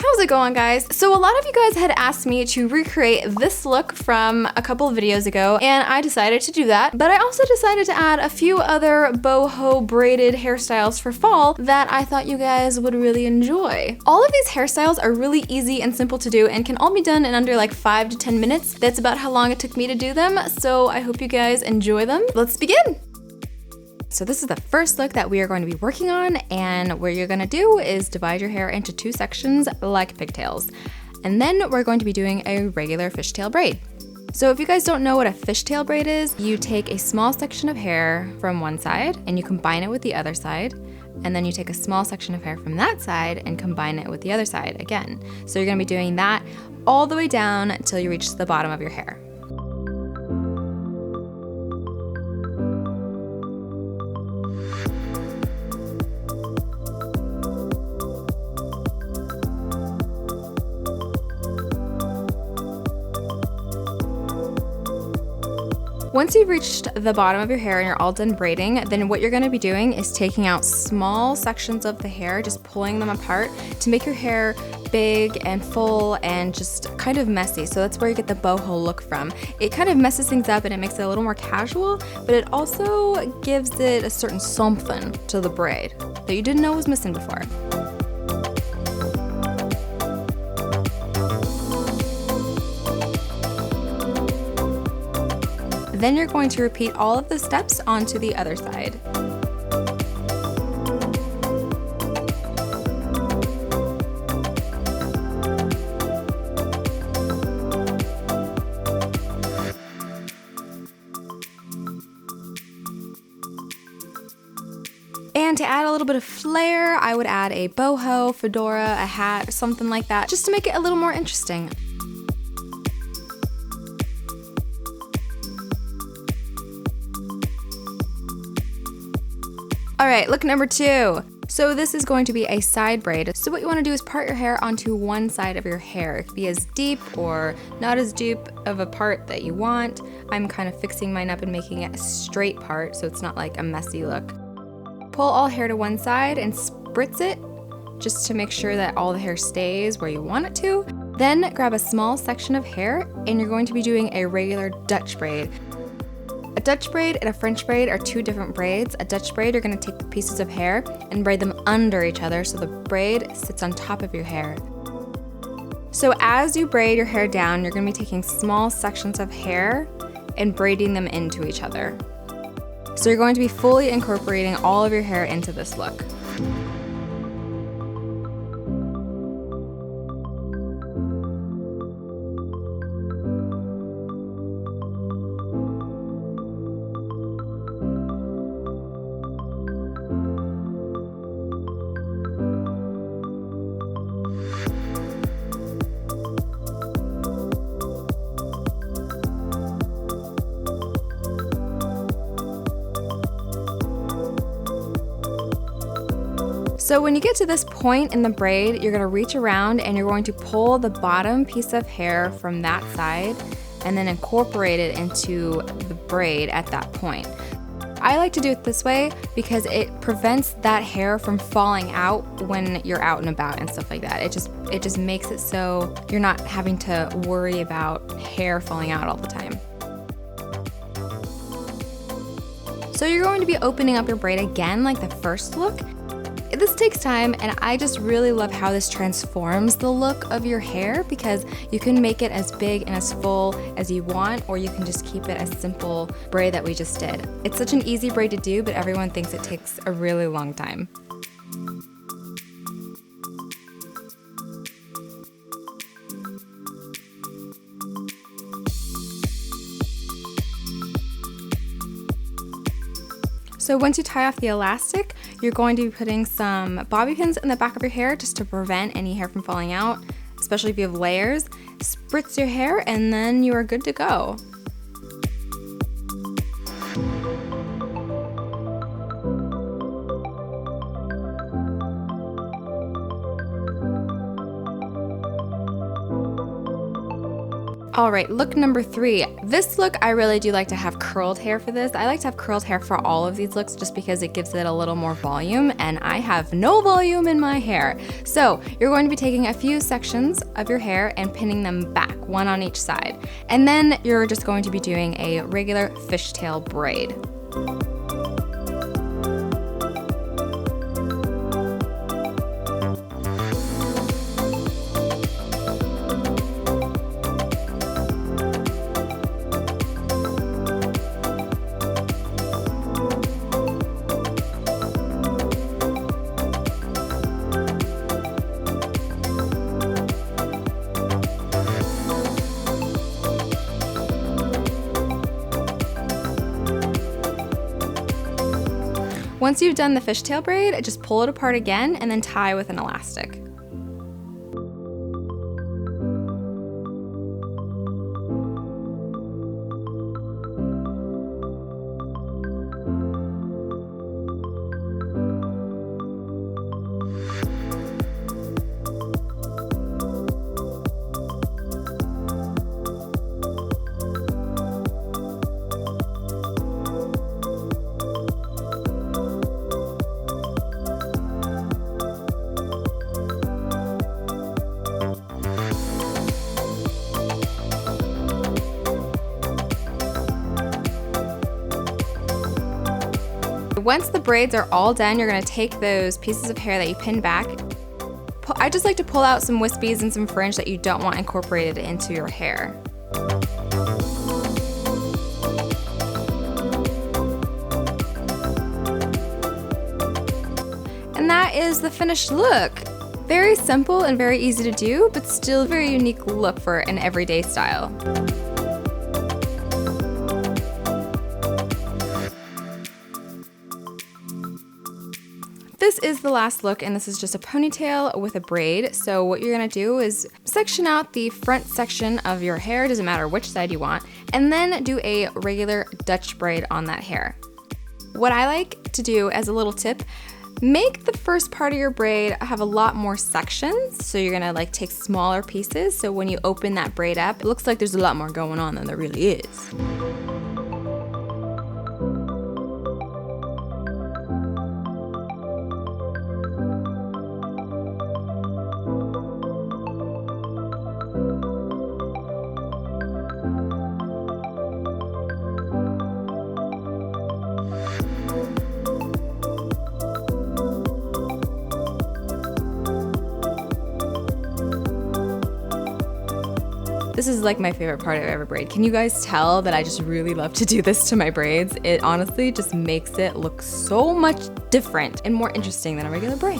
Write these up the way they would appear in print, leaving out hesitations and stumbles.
How's it going, guys? So a lot of you guys had asked me to recreate this look from a couple of videos ago, and I decided to do that, but I also decided to add a few other boho braided hairstyles for fall that I thought you guys would really enjoy. All of these hairstyles are really easy and simple to do and can all be done in under like 5 to 10 minutes. That's about how long it took me to do them, so I hope you guys enjoy them. Let's begin! So this is the first look that we are going to be working on, and what you're gonna do is divide your hair into 2 sections like pigtails. And then we're going to be doing a regular fishtail braid. So if you guys don't know what a fishtail braid is, you take a small section of hair from one side and you combine it with the other side, and then you take a small section of hair from that side and combine it with the other side again. So you're gonna be doing that all the way down until you reach the bottom of your hair. Once you've reached the bottom of your hair and you're all done braiding, then what you're gonna be doing is taking out small sections of the hair, just pulling them apart to make your hair big and full and just kind of messy. So that's where you get the boho look from. It kind of messes things up and it makes it a little more casual, but it also gives it a certain something to the braid that you didn't know was missing before. Then you're going to repeat all of the steps onto the other side. And to add a little bit of flair, I would add a boho, fedora, a hat, something like that, just to make it a little more interesting. All right, look number 2. So this is going to be a side braid. So what you want to do is part your hair onto one side of your hair. It could be as deep or not as deep of a part that you want. I'm kind of fixing mine up and making it a straight part so it's not like a messy look. Pull all hair to one side and spritz it just to make sure that all the hair stays where you want it to. Then grab a small section of hair and you're going to be doing a regular Dutch braid. A Dutch braid and a French braid are 2 different braids. A Dutch braid, you're going to take pieces of hair and braid them under each other so the braid sits on top of your hair. So as you braid your hair down, you're going to be taking small sections of hair and braiding them into each other. So you're going to be fully incorporating all of your hair into this look. So when you get to this point in the braid, you're going to reach around and you're going to pull the bottom piece of hair from that side and then incorporate it into the braid at that point. I like to do it this way because it prevents that hair from falling out when you're out and about and stuff like that. It just makes it so you're not having to worry about hair falling out all the time. So you're going to be opening up your braid again like the first look. This takes time, and I just really love how this transforms the look of your hair because you can make it as big and as full as you want, or you can just keep it as simple braid that we just did. It's such an easy braid to do, but everyone thinks it takes a really long time. So once you tie off the elastic, you're going to be putting some bobby pins in the back of your hair just to prevent any hair from falling out, especially if you have layers. Spritz your hair and then you are good to go. All right, look number 3. This look, I really do like to have curled hair for this. I like to have curled hair for all of these looks just because it gives it a little more volume, and I have no volume in my hair. So you're going to be taking a few sections of your hair and pinning them back, one on each side. And then you're just going to be doing a regular fishtail braid. Once you've done the fishtail braid, just pull it apart again and then tie with an elastic. Once the braids are all done, you're gonna take those pieces of hair that you pinned back. I just like to pull out some wispies and some fringe that you don't want incorporated into your hair. And that is the finished look. Very simple and very easy to do, but still a very unique look for an everyday style. This is the last look, and this is just a ponytail with a braid. So what you're gonna do is section out the front section of your hair, doesn't matter which side you want, and then do a regular Dutch braid on that hair. What I like to do as a little tip, make the first part of your braid have a lot more sections. So you're gonna like take smaller pieces, so when you open that braid up, it looks like there's a lot more going on than there really is. This is like my favorite part of every braid. Can you guys tell that I just really love to do this to my braids? It honestly just makes it look so much different and more interesting than a regular braid.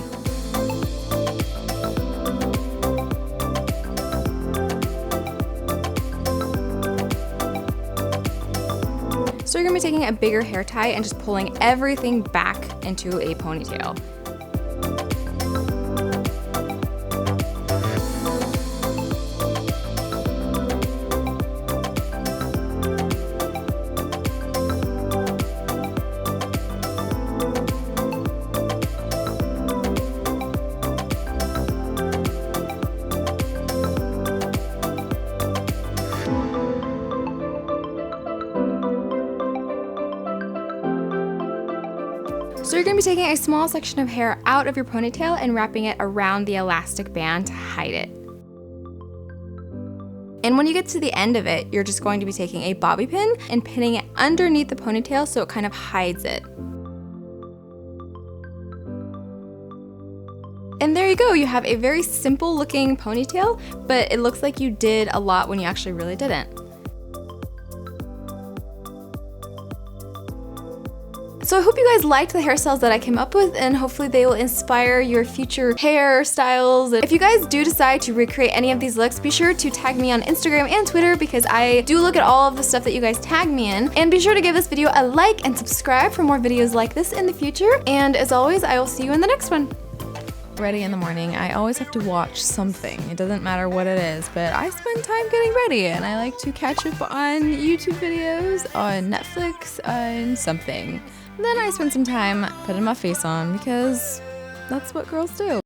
So you're gonna be taking a bigger hair tie and just pulling everything back into a ponytail. So you're going to be taking a small section of hair out of your ponytail and wrapping it around the elastic band to hide it. And when you get to the end of it, you're just going to be taking a bobby pin and pinning it underneath the ponytail so it kind of hides it. And there you go, you have a very simple looking ponytail, but it looks like you did a lot when you actually really didn't. So I hope you guys liked the hairstyles that I came up with, and hopefully they will inspire your future hairstyles. If you guys do decide to recreate any of these looks, be sure to tag me on Instagram and Twitter because I do look at all of the stuff that you guys tag me in. And be sure to give this video a like and subscribe for more videos like this in the future. And as always, I will see you in the next one. Ready in the morning, I always have to watch something. It doesn't matter what it is, but I spend time getting ready, and I like to catch up on YouTube videos, on Netflix, on something. Then I spend some time putting my face on because that's what girls do.